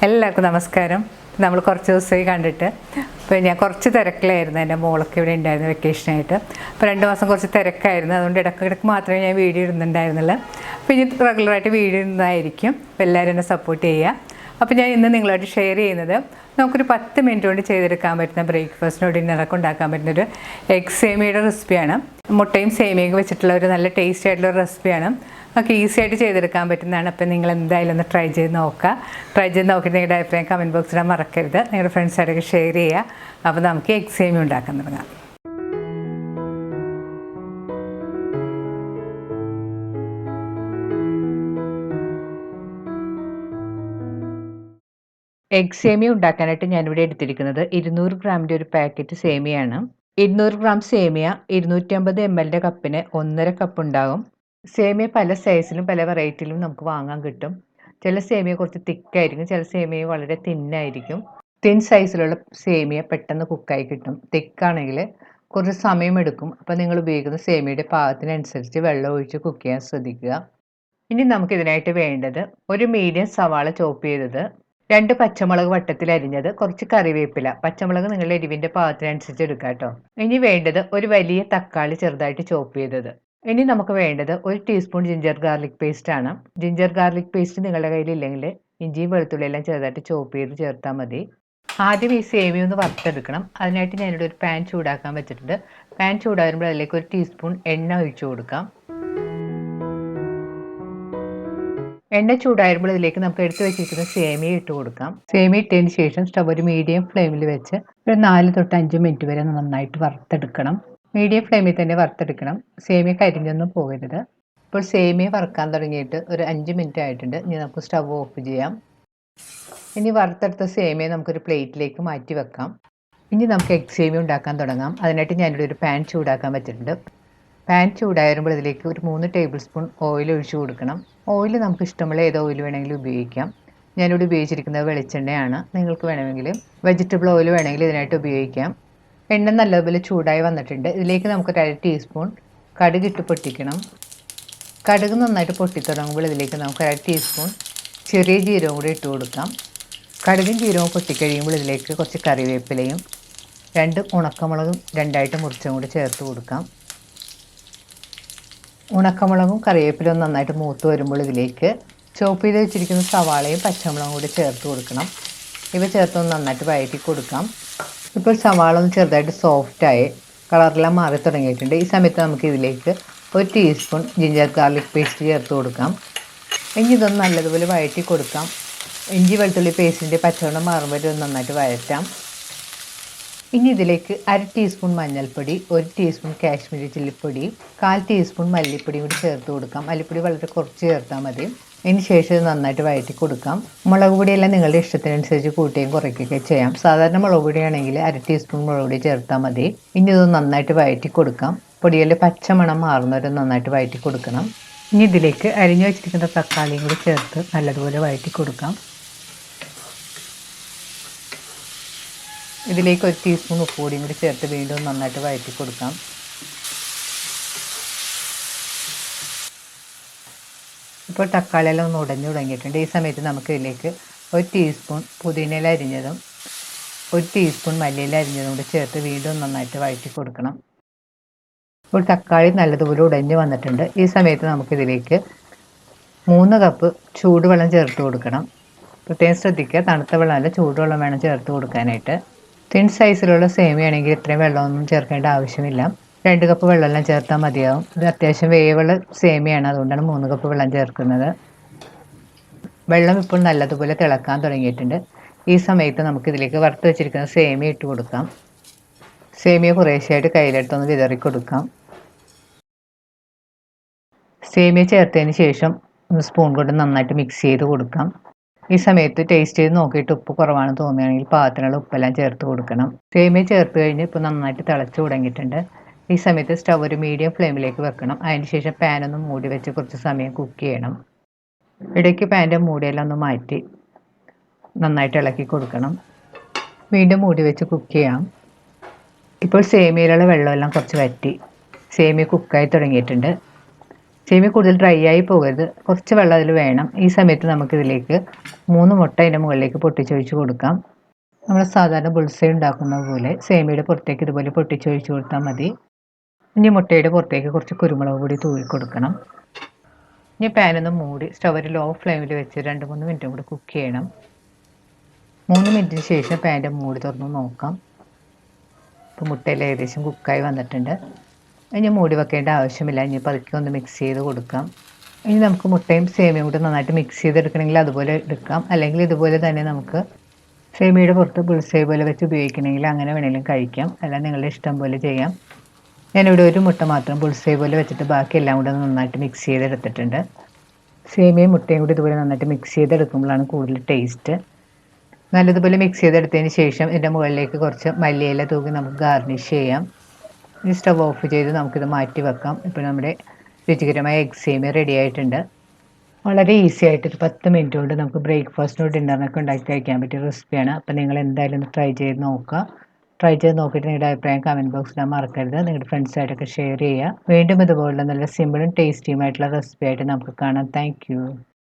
എല്ലാവർക്കും നമസ്കാരം. നമ്മൾ കുറച്ച് ദിവസമായി കണ്ടിട്ട്. അപ്പോൾ ഞാൻ കുറച്ച് തിരക്കിലായിരുന്നു. എൻ്റെ മോളൊക്കെ ഇവിടെ ഉണ്ടായിരുന്നു വെക്കേഷനായിട്ട്. അപ്പോൾ 2 മാസം കുറച്ച് തിരക്കായിരുന്നു. അതുകൊണ്ട് ഇടയ്ക്കിടയ്ക്ക് മാത്രമേ ഞാൻ വീഡിയോ ഇടുന്നുണ്ടായിരുന്നുള്ളൂ. അപ്പോൾ ഇനി റെഗുലറായിട്ട് വീഡിയോ ഇടുന്നതായിരിക്കും. അപ്പോൾ എല്ലാവരും എന്നെ സപ്പോർട്ട് ചെയ്യുക. അപ്പോൾ ഞാൻ ഇന്ന് നിങ്ങളായിട്ട് ഷെയർ ചെയ്യുന്നത് നമുക്കൊരു 10 മിനിറ്റ് കൊണ്ട് ചെയ്തെടുക്കാൻ പറ്റുന്ന ബ്രേക്ക്ഫാസ്റ്റിനോ ഡിന്നറൊക്കെ ഉണ്ടാക്കാൻ പറ്റുന്നൊരു എഗ് സേമിയയുടെ റെസിപ്പിയാണ്. മുട്ടയും സേമിയയും വെച്ചിട്ടുള്ള ഒരു നല്ല ടേസ്റ്റി ആയിട്ടുള്ള റെസിപ്പിയാണ്. നമുക്ക് ഈസി ആയിട്ട് ചെയ്തെടുക്കാൻ പറ്റുന്നതാണ്. അപ്പോൾ നിങ്ങൾ എന്തായാലും ഒന്ന് ട്രൈ ചെയ്ത് നോക്കുക. ട്രൈ ചെയ്ത് നോക്കിയിട്ട് നിങ്ങളുടെ അഭിപ്രായം കമൻറ്റ് ബോക്സിൽ മറക്കരുത്. നിങ്ങളുടെ ഫ്രണ്ട്സായിട്ടൊക്കെ ഷെയർ ചെയ്യുക. അപ്പോൾ നമുക്ക് എഗ് സേമിയ ഉണ്ടാക്കാൻ തുടങ്ങാം. എഗ് സേമിയ ഉണ്ടാക്കാനായിട്ട് ഞാനിവിടെ എടുത്തിരിക്കുന്നത് 200 ഗ്രാമിൻ്റെ ഒരു പാക്കറ്റ് സേമിയാണ്. 200 ഗ്രാം സേമിയ 250 ml കപ്പിന് 1.5 കപ്പ് ഉണ്ടാകും. സേമിയ പല സൈസിലും പല വെറൈറ്റിയിലും നമുക്ക് വാങ്ങാൻ കിട്ടും. ചില സേമിയ കുറച്ച് തിക്കായിരിക്കും, ചില സേമിയ വളരെ തിന്നായിരിക്കും. തിൻ സൈസിലുള്ള സേമിയ പെട്ടെന്ന് കുക്കായി കിട്ടും. തിക്കാണെങ്കിൽ കുറച്ച് സമയമെടുക്കും. അപ്പോൾ നിങ്ങൾ ഉപയോഗിക്കുന്ന സേമിയയുടെ പാകത്തിനനുസരിച്ച് വെള്ളം ഒഴിച്ച് കുക്ക് ചെയ്യാൻ ശ്രദ്ധിക്കുക. ഇനി നമുക്കിതിനായിട്ട് വേണ്ടത് ഒരു മീഡിയം സവാള ചോപ്പ് ചെയ്തത്, 2 പച്ചമുളക് വട്ടത്തിൽ അരിഞ്ഞത്, കുറച്ച് കറിവേപ്പില. പച്ചമുളക് നിങ്ങളുടെ എരിവിൻ്റെ പാകത്തിനനുസരിച്ച് എടുക്കുക കേട്ടോ. ഇനി വേണ്ടത് ഒരു വലിയ തക്കാളി ചെറുതായിട്ട് ചോപ്പ് ചെയ്തത്. ഇനി നമുക്ക് വേണ്ടത് 1 ടീസ്പൂൺ ജിഞ്ചർ ഗാർലിക് പേസ്റ്റ് ആണ്. ജിഞ്ചർ ഗാർലിക് പേസ്റ്റ് നിങ്ങളുടെ കയ്യിലില്ലെങ്കിൽ ഇഞ്ചിയും വെളുത്തുള്ളി എല്ലാം ചെറുതായിട്ട് ചോപ്പ് ചെയ്ത് ചേർത്താൽ മതി. ആദ്യം ഈ സേമിയ ഒന്ന് വറുത്തെടുക്കണം. അതിനായിട്ട് ഞാനിവിടെ ഒരു പാൻ ചൂടാക്കാൻ വെച്ചിട്ടുണ്ട്. പാൻ ചൂടാകുമ്പോൾ അതിലേക്ക് 1 ടീസ്പൂൺ എണ്ണ ഒഴിച്ചു കൊടുക്കാം. എണ്ണ ചൂടാകുമ്പോൾ ഇതിലേക്ക് നമുക്ക് എടുത്ത് വെച്ചിരിക്കുന്ന സേമിയ ഇട്ട് കൊടുക്കാം. സേമിയ ഇട്ടതിന് ശേഷം സ്റ്റവ് ഒരു മീഡിയം ഫ്ലെയിമിൽ വെച്ച് ഒരു 4 തൊട്ട് 5 മിനിറ്റ് വരെ നന്നായിട്ട് വറുത്തെടുക്കണം. മീഡിയം ഫ്ലെയിമിൽ തന്നെ വറുത്തെടുക്കണം. സേമിയ കരിഞ്ഞൊന്നും പോകരുത്. ഇപ്പോൾ സേമിയ വറുക്കാൻ തുടങ്ങിയിട്ട് ഒരു 5 മിനിറ്റ് ആയിട്ടുണ്ട്. ഇനി നമുക്ക് സ്റ്റവ് ഓഫ് ചെയ്യാം. ഇനി വറുത്തെടുത്ത സേമിയ നമുക്കൊരു പ്ലേറ്റിലേക്ക് മാറ്റി വെക്കാം. ഇനി നമുക്ക് എഗ് സേമിയ ഉണ്ടാക്കാൻ തുടങ്ങാം. അതിനായിട്ട് ഞാനിവിടെ ഒരു പാൻ ചൂടാക്കാൻ വെച്ചിട്ടുണ്ട്. പാൻ ചൂടാകുമ്പോൾ ഇതിലേക്ക് ഒരു 3 ടേബിൾ സ്പൂൺ ഓയിൽ ഒഴിച്ചു കൊടുക്കണം. ഓയിൽ നമുക്ക് ഇഷ്ടമുള്ള ഏത് ഓയിൽ വേണമെങ്കിലും ഉപയോഗിക്കാം. ഞാനിവിടെ ഉപയോഗിച്ചിരിക്കുന്നത് വെളിച്ചെണ്ണയാണ്. നിങ്ങൾക്ക് വേണമെങ്കിൽ വെജിറ്റബിൾ ഓയിൽ വേണമെങ്കിൽ ഇതിനായിട്ട് ഉപയോഗിക്കാം. എണ്ണ നല്ലതുപോലെ ചൂടായി വന്നിട്ടുണ്ട്. ഇതിലേക്ക് നമുക്കൊരു 1/2 ടീസ്പൂൺ കടുക് ഇട്ട് പൊട്ടിക്കണം. കടുക് നന്നായിട്ട് പൊട്ടിത്തുടങ്ങുമ്പോൾ ഇതിലേക്ക് നമുക്ക് 1/2 ടീസ്പൂൺ ചെറിയ ജീരകം കൂടി ഇട്ട് കൊടുക്കാം. കടുകും ജീരകവും പൊട്ടിക്കഴിയുമ്പോൾ ഇതിലേക്ക് കുറച്ച് കറിവേപ്പിലയും 2 ഉണക്കമുളകും 2ആയിട്ട് മുറിച്ചും കൂടി ചേർത്ത് കൊടുക്കാം. ഉണക്കമുളകും കറിവേപ്പിലയും നന്നായിട്ട് മൂത്ത് വരുമ്പോൾ ഇതിലേക്ക് ചോപ്പ് ചെയ്ത് വെച്ചിരിക്കുന്ന സവാളയും പച്ചമുളകും കൂടി ചേർത്ത് കൊടുക്കണം. ഇവ ചേർത്തൊന്ന് നന്നായിട്ട് വഴറ്റി കൊടുക്കാം. ഇപ്പോൾ സവാള ഒന്ന് ചെറുതായിട്ട് സോഫ്റ്റായി കളറെല്ലാം മാറി തുടങ്ങിയിട്ടുണ്ട്. ഈ സമയത്ത് നമുക്ക് ഇതിലേക്ക് 1 ടീസ്പൂൺ ജിഞ്ചർ ഗാർലിക് പേസ്റ്റ് ചേർത്ത് കൊടുക്കാം. ഇനി ഇതൊന്ന് നല്ലതുപോലെ വഴറ്റി കൊടുക്കാം. ഇഞ്ചി വെളുത്തുള്ളി പേസ്റ്റിൻ്റെ പച്ചവെള്ളം മാറുമ്പോൾ ഇത് നന്നായിട്ട് വഴറ്റാം. ഇനി ഇതിലേക്ക് 1/2 ടീസ്പൂൺ മഞ്ഞൾപ്പൊടി, 1 ടീസ്പൂൺ കാശ്മീരി ചില്ലിപ്പൊടി, 1/4 ടീസ്പൂൺ മല്ലിപ്പൊടിയും കൂടി ചേർത്ത് കൊടുക്കാം. മല്ലിപ്പൊടി വളരെ കുറച്ച് ചേർത്താൽ മതി. ഇതിന് ശേഷം ഇത് നന്നായിട്ട് വഴറ്റി കൊടുക്കാം. മുളക് പൊടിയെല്ലാം നിങ്ങളുടെ ഇഷ്ടത്തിനനുസരിച്ച് കൂട്ടുകയും കുറയ്ക്കുകയൊക്കെ ചെയ്യാം. സാധാരണ മുളക് പൊടിയാണെങ്കിൽ 1/2 ടീസ്പൂൺ മുളക് പൊടി ചേർത്താൽ മതി. ഇനി ഇത് നന്നായിട്ട് വഴറ്റി കൊടുക്കാം. പൊടിയുടെ പച്ചമണം മാറുന്നവരെ നന്നായിട്ട് വഴറ്റി കൊടുക്കണം. ഇനി ഇതിലേക്ക് അരിഞ്ഞു വെച്ചിരിക്കുന്ന തക്കാളിയും കൂടി ചേർത്ത് നല്ലതുപോലെ വഴറ്റി കൊടുക്കാം. ഇതിലേക്ക് 1 ടീസ്പൂൺ ഉപ്പ് പൊടിയും കൂടി ചേർത്ത് വീണ്ടും നന്നായിട്ട് വഴറ്റി കൊടുക്കാം. ഇപ്പോൾ തക്കാളിയെല്ലാം ഒന്ന് ഉടഞ്ഞു തുടങ്ങിയിട്ടുണ്ട്. ഈ സമയത്ത് നമുക്ക് ഇതിലേക്ക് 1 ടീസ്പൂൺ പുതിനയില അരിഞ്ഞതും 1 ടീസ്പൂൺ മല്ലിയില അരിഞ്ഞതും കൂടി ചേർത്ത് വീണ്ടും നന്നായിട്ട് വഴറ്റി കൊടുക്കണം. ഇപ്പോൾ തക്കാളി നല്ലതുപോലെ ഉടഞ്ഞു വന്നിട്ടുണ്ട്. ഈ സമയത്ത് നമുക്കിതിലേക്ക് 3 കപ്പ് ചൂടുവെള്ളം ചേർത്ത് കൊടുക്കണം. പ്രത്യേകം ശ്രദ്ധിക്കുക, തണുത്ത വെള്ളമല്ല ചൂടുവെള്ളം വേണം ചേർത്ത് കൊടുക്കാനായിട്ട്. തിൻ സൈസിലുള്ള സേമിയ ആണെങ്കിൽ ഇത്രയും വെള്ളമൊന്നും ചേർക്കേണ്ട ആവശ്യമില്ല. 2 കപ്പ് വെള്ളമെല്ലാം ചേർത്താൽ മതിയാവും. ഇത് അത്യാവശ്യം വേവുള്ള സേമിയാണ്, അതുകൊണ്ടാണ് 3 കപ്പ് വെള്ളം ചേർക്കുന്നത്. വെള്ളം ഇപ്പോൾ നല്ലതുപോലെ തിളക്കാൻ തുടങ്ങിയിട്ടുണ്ട്. ഈ സമയത്ത് നമുക്കിതിലേക്ക് വറുത്ത് വെച്ചിരിക്കുന്ന സേമിയ ഇട്ട് കൊടുക്കാം. സേമിയ കുറേശ്ശെയായിട്ട് കയ്യിലെടുത്തൊന്ന് വിതറി കൊടുക്കാം. സേമിയ ചേർത്തതിന് ശേഷം സ്പൂൺ കൊണ്ട് നന്നായിട്ട് മിക്സ് ചെയ്ത് കൊടുക്കാം. ഈ സമയത്ത് ടേസ്റ്റ് ചെയ്ത് നോക്കിയിട്ട് ഉപ്പ് കുറവാണെന്ന് തോന്നുകയാണെങ്കിൽ പാകത്തിനുള്ള ഉപ്പെല്ലാം ചേർത്ത് കൊടുക്കണം. സേമിയ ചേർത്ത് കഴിഞ്ഞ് ഇപ്പോൾ നന്നായിട്ട് തിളച്ച് തുടങ്ങിയിട്ടുണ്ട്. ഈ സമയത്ത് സ്റ്റവ് ഒരു മീഡിയം ഫ്ലെയിമിലേക്ക് വെക്കണം. അതിനുശേഷം പാനൊന്ന് മൂടി വെച്ച് കുറച്ച് സമയം കുക്ക് ചെയ്യണം. ഇടയ്ക്ക് പാൻ്റെ മൂടിയെല്ലാം ഒന്ന് മാറ്റി നന്നായിട്ട് ഇളക്കി കൊടുക്കണം. വീണ്ടും മൂടി വെച്ച് കുക്ക് ചെയ്യാം. ഇപ്പോൾ സേമിയയിലുള്ള വെള്ളമെല്ലാം കുറച്ച് വറ്റി സേമിയ കുക്കായി തുടങ്ങിയിട്ടുണ്ട്. സേമിയ കൂടുതൽ ഡ്രൈ ആയി പോകരുത്, കുറച്ച് വെള്ളം അതിൽ വേണം. ഈ സമയത്ത് നമുക്കിതിലേക്ക് 3 മുട്ട അതിൻ്റെ മുകളിലേക്ക് പൊട്ടിച്ചൊഴിച്ച് കൊടുക്കാം. നമ്മൾ സാധാരണ ബുൾസൈ ഉണ്ടാക്കുന്നത് പോലെ സേമിയയുടെ പുറത്തേക്ക് ഇതുപോലെ പൊട്ടിച്ചൊഴിച്ച് കൊടുത്താൽ മതി. ഇനി മുട്ടയുടെ പുറത്തേക്ക് കുറച്ച് കുരുമുളക് പൊടി തൂവി കൊടുക്കണം. ഇനി പാനൊന്ന് മൂടി സ്റ്റവ് ഒരു ലോ ഫ്ലെയിമിൽ വെച്ച് 2-3 മിനിറ്റും കൂടി കുക്ക് ചെയ്യണം. 3 മിനിറ്റിന് ശേഷം പാൻ്റെ മൂടി തുറന്ന് നോക്കാം. ഇപ്പോൾ മുട്ടയിൽ ഏകദേശം കുക്കായി വന്നിട്ടുണ്ട്. ഇനി മൂടി വെക്കേണ്ട ആവശ്യമില്ല. ഇനി പതുക്കെ ഒന്ന് മിക്സ് ചെയ്ത് കൊടുക്കാം. ഇനി നമുക്ക് മുട്ടയും സേമിയയും കൂടി നന്നായിട്ട് മിക്സ് ചെയ്തെടുക്കണമെങ്കിൽ അതുപോലെ എടുക്കാം, അല്ലെങ്കിൽ ഇതുപോലെ തന്നെ നമുക്ക് സേമിയയുടെ പുറത്ത് ബുൾസൈ പോലെ വെച്ച് ഉപയോഗിക്കണമെങ്കിൽ അങ്ങനെ വേണമെങ്കിലും കഴിക്കാം. അല്ല നിങ്ങളുടെ ഇഷ്ടം പോലെ ചെയ്യാം. ഞാനിവിടെ ഒരു മുട്ട മാത്രം ബുൾസൈ പോലെ വെച്ചിട്ട് ബാക്കി എല്ലാം കൂടെ നന്നായിട്ട് മിക്സ് ചെയ്തെടുത്തിട്ടുണ്ട്. സേമിയയും മുട്ടയും കൂടി ഇതുപോലെ നന്നായിട്ട് മിക്സ് ചെയ്തെടുക്കുമ്പോഴാണ് കൂടുതൽ ടേസ്റ്റ്. നല്ലതുപോലെ മിക്സ് ചെയ്തെടുത്തതിന് ശേഷം ഇതിൻ്റെ മുകളിലേക്ക് കുറച്ച് മല്ലിയില തൂക്കി നമുക്ക് ഗാർണിഷ് ചെയ്യാം. ഇനി സ്റ്റവ് ഓഫ് ചെയ്ത് നമുക്കിത് മാറ്റി വെക്കാം. ഇപ്പോൾ നമ്മുടെ രുചികരമായ എഗ് സേമിയ റെഡി ആയിട്ടുണ്ട്. വളരെ ഈസി ആയിട്ട് ഒരു 10 മിനിറ്റ് കൊണ്ട് നമുക്ക് ബ്രേക്ക്ഫാസ്റ്റിനോ ഡിന്നറിനൊക്കെ ഉണ്ടാക്കി കഴിക്കാൻ പറ്റിയ റെസിപ്പിയാണ്. അപ്പോൾ നിങ്ങൾ എന്തായാലും ഒന്ന് ട്രൈ ചെയ്ത് നോക്കുക. ട്രൈ ചെയ്ത് നോക്കിയിട്ട് നിങ്ങളുടെ അഭിപ്രായം കമൻറ്റ് ബോക്സിൽ മറക്കരുത്. നിങ്ങളുടെ ഫ്രണ്ട്സായിട്ടൊക്കെ ഷെയർ ചെയ്യുക. വീണ്ടും ഇതുപോലുള്ള നല്ല സിമ്പിളും ടേസ്റ്റിയുമായിട്ടുള്ള റെസിപ്പി ആയിട്ട് നമുക്ക് കാണാം. താങ്ക്